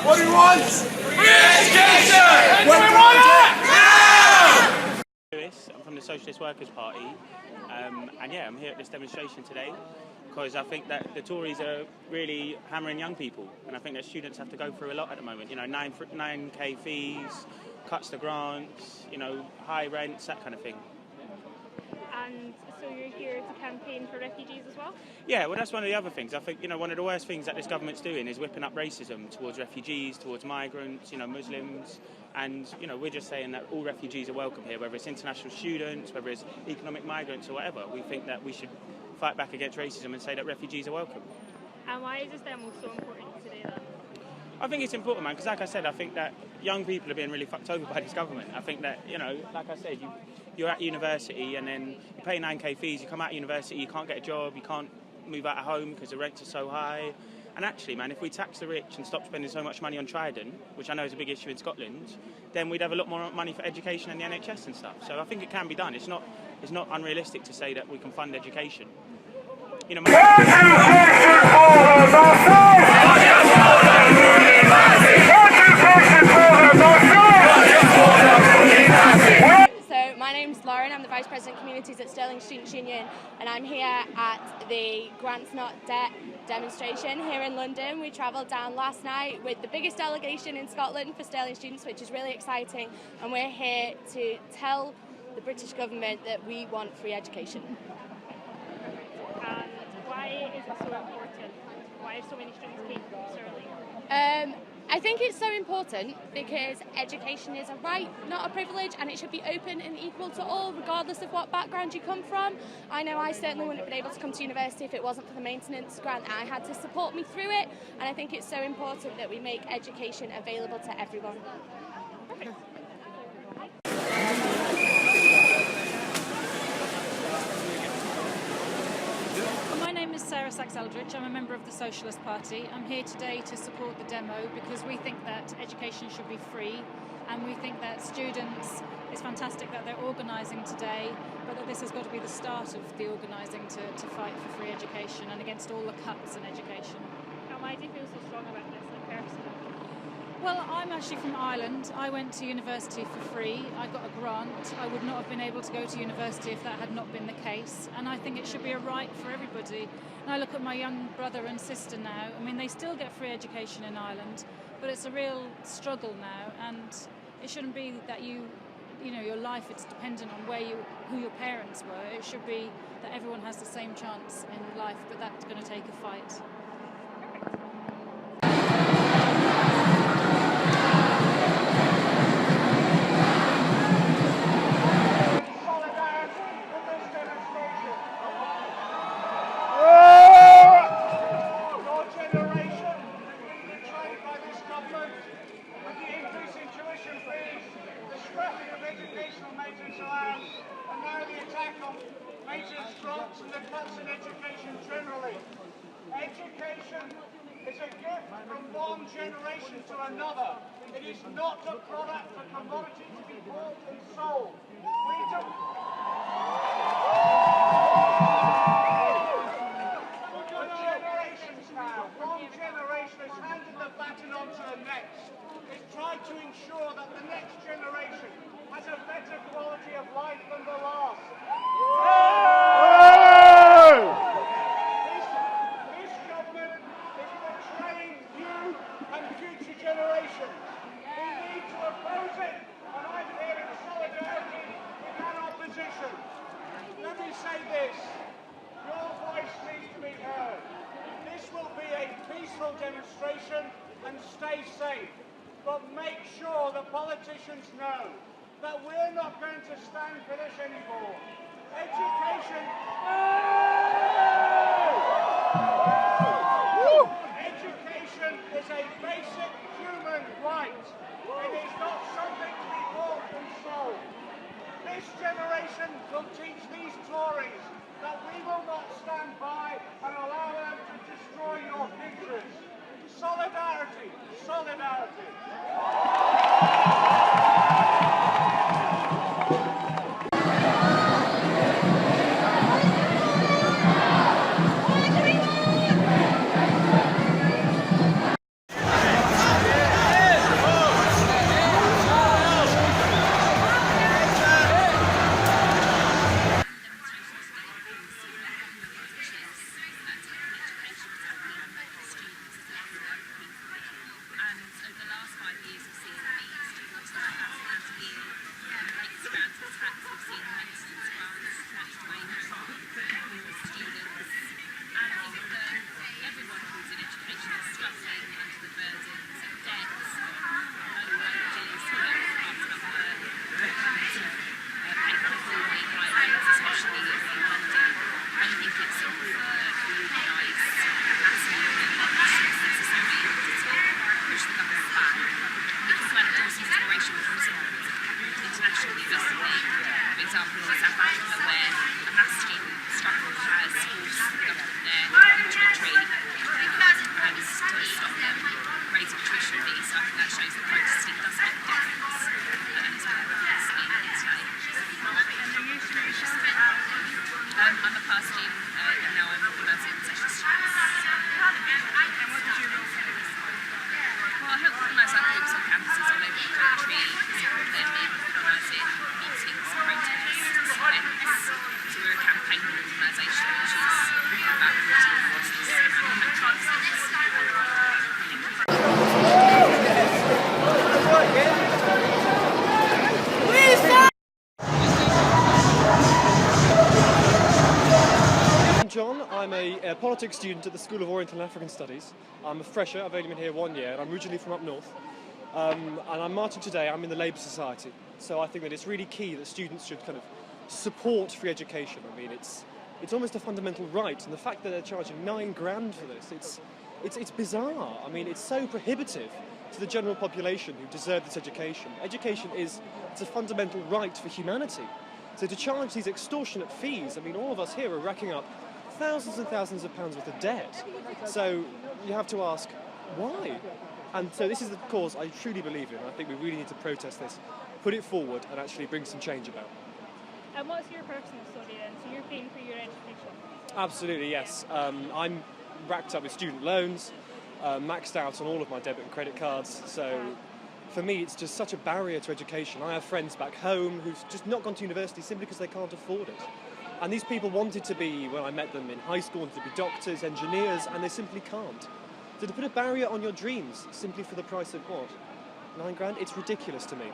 What do we want? Free education! When we want it! Now! I'm from the Socialist Workers' Party, and yeah, I'm here at this demonstration today because I think that the Tories are really hammering young people, and I think that students have to go through a lot at the moment. You know, 9K fees, cuts to grants, you know, high rents, that kind of thing. And so you're here to campaign for refugees as well? Yeah, well, that's one of the other things. I think, you know, one of the worst things that this government's doing is whipping up racism towards refugees, towards migrants, you know, Muslims. And, you know, we're just saying that all refugees are welcome here, whether it's international students, whether it's economic migrants or whatever. We think that we should fight back against racism and say that refugees are welcome. And why is this demo so important today then? I think it's important, man, because like I said, I think that young people are being really fucked over by this government. I think that, you know, like I said, you're at university and then you pay 9K fees, you come out of university, you can't get a job, you can't move out of home because the rents are so high. And actually, man, if we tax the rich and stop spending so much money on Trident, which I know is a big issue in Scotland, then we'd have a lot more money for education and the NHS and stuff. So I think it can be done. It's not unrealistic to say that we can fund education. You know, My name's Lauren, I'm the Vice President Communities at Stirling Students' Union, and I'm here at the Grants Not Debt demonstration here in London. We travelled down last night with the biggest delegation in Scotland for Stirling students, which is really exciting, and we're here to tell the British government that we want free education. And why is it so important? Why have so many students came from Stirling? I think it's so important because education is a right, not a privilege, and it should be open and equal to all, regardless of what background you come from. I know I certainly wouldn't have been able to come to university if it wasn't for the maintenance grant I had to support me through it, and I think it's so important that we make education available to everyone. Eldridge. I'm a member of the Socialist Party. I'm here today to support the demo because we think that education should be free, and we think that students, it's fantastic that they're organising today, but that this has got to be the start of the organising to fight for free education and against all the cuts in education. And why do you feel so strong about this in person? Well, I'm actually from Ireland. I went to university for free. I got a grant. I would not have been able to go to university if that had not been the case. And I think it should be a right for everybody. And I look at my young brother and sister now. I mean, they still get free education in Ireland, but it's a real struggle now. And it shouldn't be that you know, your life, it's dependent on who your parents were. It should be that everyone has the same chance in life, but that's going to take a fight. Education is a gift from one generation to another. It is not a product, a commodity to be bought and sold. For generations now, one generation has handed the baton on to the next. It's tried to ensure that the next generation has a better quality of life than the last. Generation. We need to oppose it, and I'm here in solidarity with that opposition. Let me say this, your voice needs to be heard. This will be a peaceful demonstration, and stay safe, but make sure the politicians know that we're not going to stand for this anymore. Education... Education is a basic human right. It is not something to be bought and sold. This generation will teach these Tories that we will not stand by and allow them to destroy your futures. Solidarity, solidarity. politics student at the School of Oriental and African Studies. I'm a fresher, I've only been here 1 year, and I'm originally from up north. And I'm marching today, I'm in the Labour Society. So I think that it's really key that students should kind of support free education. I mean, it's almost a fundamental right, and the fact that they're charging £9,000 for this, it's bizarre. I mean, it's so prohibitive to the general population who deserve this education. Education it's a fundamental right for humanity. So to charge these extortionate fees, I mean, all of us here are racking up thousands and thousands of pounds worth of debt. So you have to ask, why? And so this is the cause I truly believe in. I think we really need to protest this, put it forward, and actually bring some change about. And what's your personal story then? So you're paying for your education? Absolutely, yes. I'm racked up with student loans, maxed out on all of my debit and credit cards. So for me, it's just such a barrier to education. I have friends back home who've just not gone to university simply because they can't afford it. And these people wanted to be, when I met them in high school, wanted to be doctors, engineers, and they simply can't. So to put a barrier on your dreams simply for the price of what? £9,000? It's ridiculous to me.